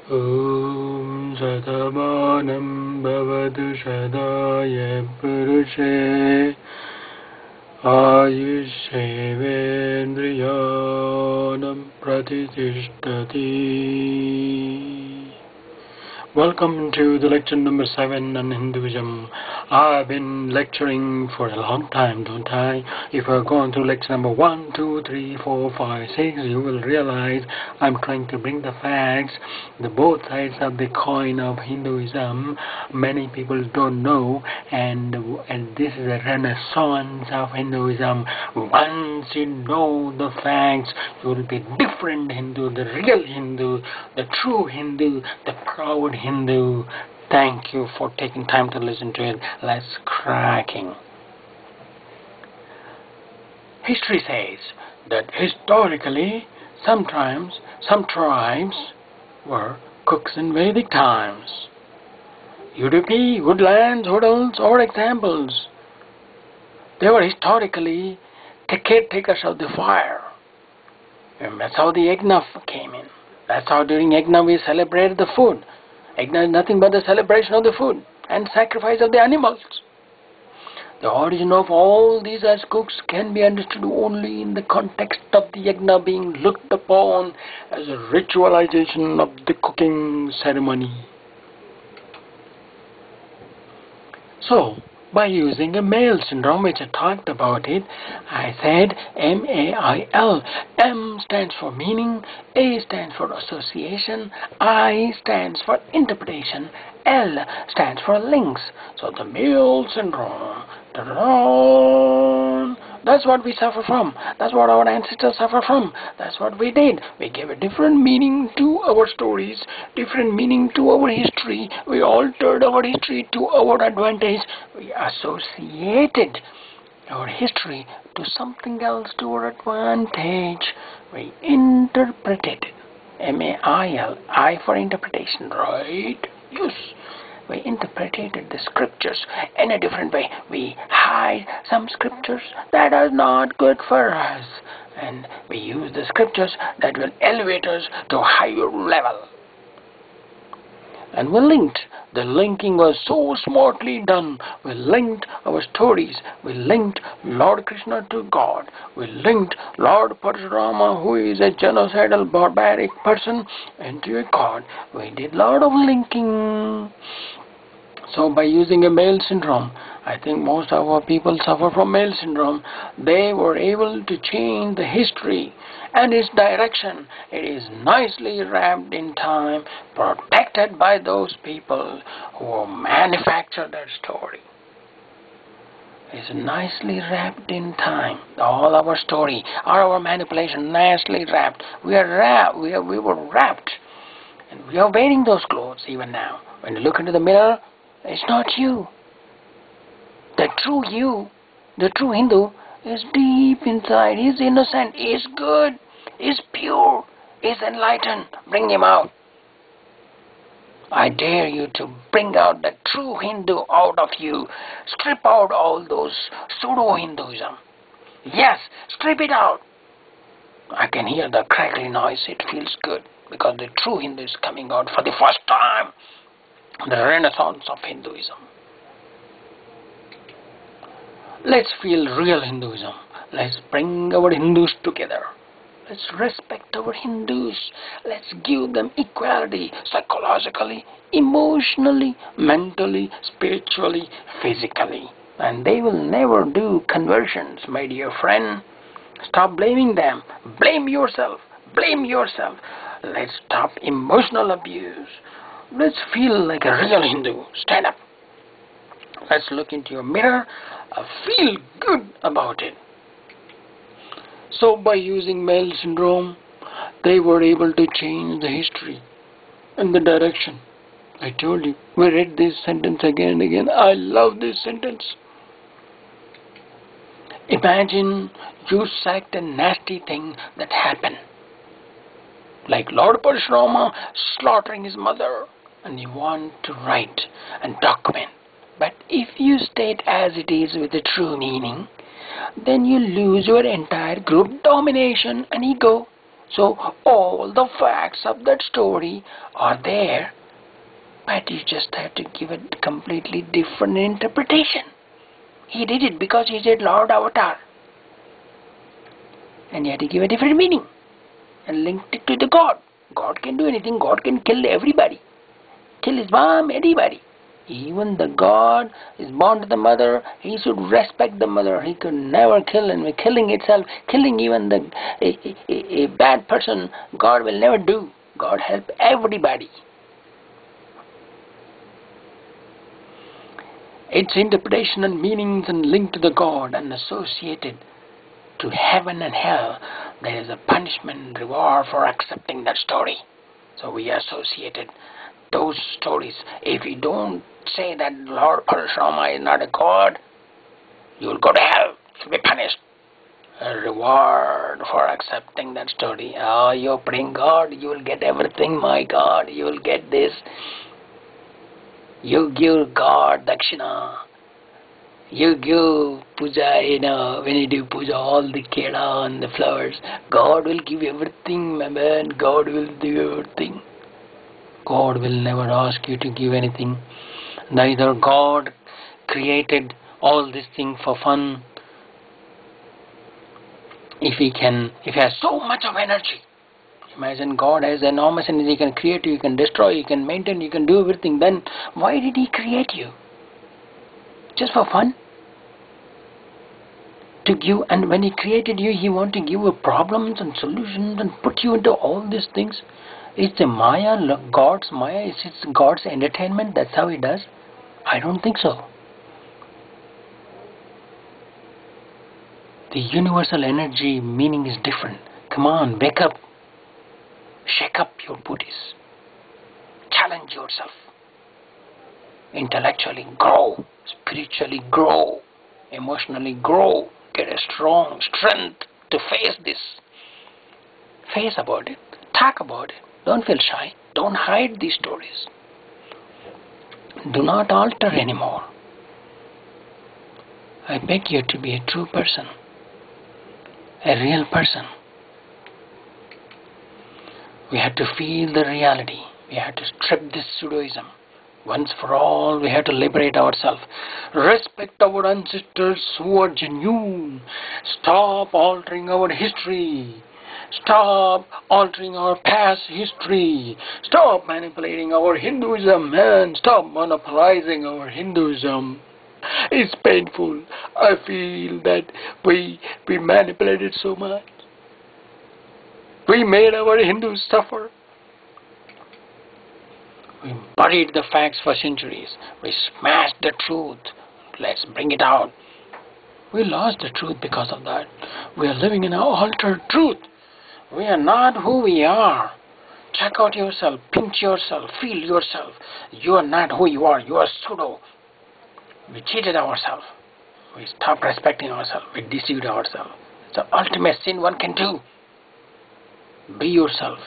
Om Satamanam Bhavatu Sadaya Purushe Ayushavendriyanam Pratithishtati. Welcome to the lecture number 7 on Hinduism. I've been lecturing for a long time, don't I? If you're going through lecture number 1, 2, 3, 4, 5, 6, you will realize I'm trying to bring the facts, the both sides of the coin of Hinduism. Many people don't know, and this is a renaissance of Hinduism. Once you know the facts, you will be different Hindu, the real Hindu, the true Hindu, the proud Hindu. Thank you for taking time to listen to it. Let's cracking. History says that historically, sometimes some tribes were cooks in Vedic times. Udupi, woodlands, hurdles are examples. They were historically the caretakers of the fire. And that's how the Yajna came in. That's how during Yajna we celebrated the food. Yajna is nothing but the celebration of the food and sacrifice of the animals. The origin of all these as cooks can be understood only in the context of the Yajna being looked upon as a ritualization of the cooking ceremony. So, by using a male syndrome, which I talked about it, I said M-A-I-L. M stands for meaning, A stands for association, I stands for interpretation, L stands for links. So the male syndrome, that's what we suffer from. That's what our ancestors suffer from. That's what we did. We gave a different meaning to our stories, different meaning to our history. We altered our history to our advantage. We associated our history to something else to our advantage. We interpreted. M-A-I-L. I for interpretation, right? Yes. We interpreted the scriptures in a different way. We hide some scriptures that are not good for us, and we use the scriptures that will elevate us to a higher level. And we linked. The linking was so smartly done. We linked our stories. We linked Lord Krishna to God. We linked Lord Parshurama, who is a genocidal barbaric person, into a god. We did a lot of linking. So by using a male syndrome, I think most of our people suffer from male syndrome. They were able to change the history and its direction. It is nicely wrapped in time, protected by those people who manufacture that story. It's nicely wrapped in time. All our story, our manipulation, nicely wrapped. We were wrapped, and we are wearing those clothes even now. When you look into the mirror, it's not you. The true you, the true Hindu, is deep inside. He's innocent. He's good. He's pure. He's enlightened. Bring him out. I dare you to bring out the true Hindu out of you. Strip out all those pseudo-Hinduism. Yes, strip it out. I can hear the crackly noise. It feels good because the true Hindu is coming out for the first time. The renaissance of Hinduism. Let's feel real Hinduism. Let's bring our Hindus together. Let's respect our Hindus. Let's give them equality psychologically, emotionally, mentally, spiritually, physically. And they will never do conversions, my dear friend. Stop blaming them. Blame yourself. Blame yourself. Let's stop emotional abuse. Let's feel like a real Hindu. Stand up. Let's look into your mirror. Feel good about it. So by using male syndrome, they were able to change the history and the direction. I told you, we read this sentence again and again. I love this sentence. Imagine you sacked a nasty thing that happened. Like Lord Parshurama slaughtering his mother. And you want to write and document. But if you state as it is with the true meaning, then you lose your entire group domination and ego. So all the facts of that story are there, but you just have to give it a completely different interpretation. He did it because he said Lord Avatar. And you had to give a different meaning and linked it to the God. God can do anything. God can kill everybody. Kill his mom, anybody. Even the God is born to the mother. He should respect the mother. He could never kill, and killing itself, killing even a bad person, God will never do. God help everybody. Its interpretation and meanings and linked to the God and associated to heaven and hell. There is a punishment and reward for accepting that story. So we associated those stories. If you don't say that Lord Parashurama is not a God, you will go to hell. You will be punished. A reward for accepting that story. Oh, you're praying God, you will get everything, my God. You will get this. You give God dakshina. You give puja, when you do puja, all the keda and the flowers. God will give everything, my man. God will do everything. God will never ask you to give anything. Neither God created all these things for fun. If he has so much of energy, imagine God has enormous energy. He can create you, he can destroy, he can maintain, he can do everything. Then why did he create you? Just for fun? To give, and when he created you, he wanted to give you problems and solutions and put you into all these things. Is the Maya God's Maya? Is it God's entertainment? That's how he does? I don't think so. The universal energy meaning is different. Come on, wake up. Shake up your booties. Challenge yourself. Intellectually grow. Spiritually grow. Emotionally grow. Get a strong strength to face this. Face about it. Talk about it. Don't feel shy. Don't hide these stories. Do not alter anymore. I beg you to be a true person. A real person. We have to feel the reality. We have to strip this pseudoism. Once for all, we have to liberate ourselves. Respect our ancestors who are genuine. Stop altering our history. Stop altering our past history. Stop manipulating our Hinduism, man. Stop monopolizing our Hinduism. It's painful. I feel that we manipulated so much. We made our Hindus suffer. We buried the facts for centuries. We smashed the truth. Let's bring it out. We lost the truth because of that. We are living in an altered truth. We are not who we are. Check out yourself. Pinch yourself. Feel yourself. You are not who you are. You are pseudo. We cheated ourselves. We stopped respecting ourselves. We deceived ourselves. It's the ultimate sin one can do. Be yourself.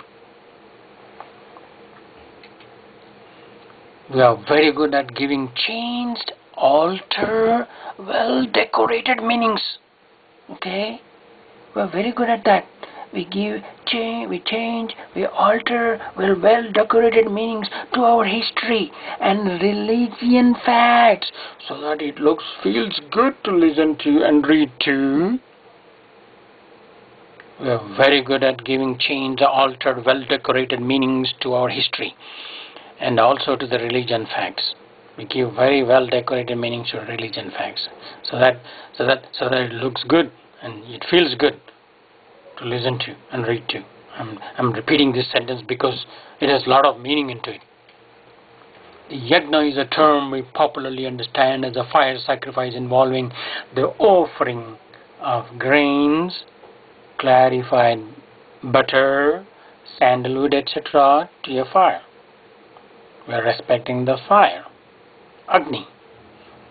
We are very good at giving changed, alter, well-decorated meanings. Okay? We are very good at that. We give, we change, we alter well-decorated meanings to our history and religion facts so that it feels good to listen to and read to. We are very good at giving changed, altered, well-decorated meanings to our history and also to the religion facts. We give very well-decorated meanings to religion facts so that it looks good and it feels good to listen to and read to. I'm repeating this sentence because it has a lot of meaning into it. The yajna is a term we popularly understand as a fire sacrifice involving the offering of grains, clarified butter, sandalwood, etc. to a fire. We are respecting the fire, Agni.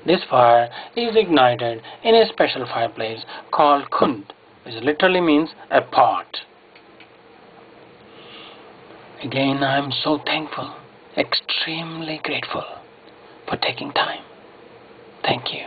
This fire is ignited in a special fireplace called Kund, which literally means a pot. Again, I am so thankful, extremely grateful for taking time. Thank you.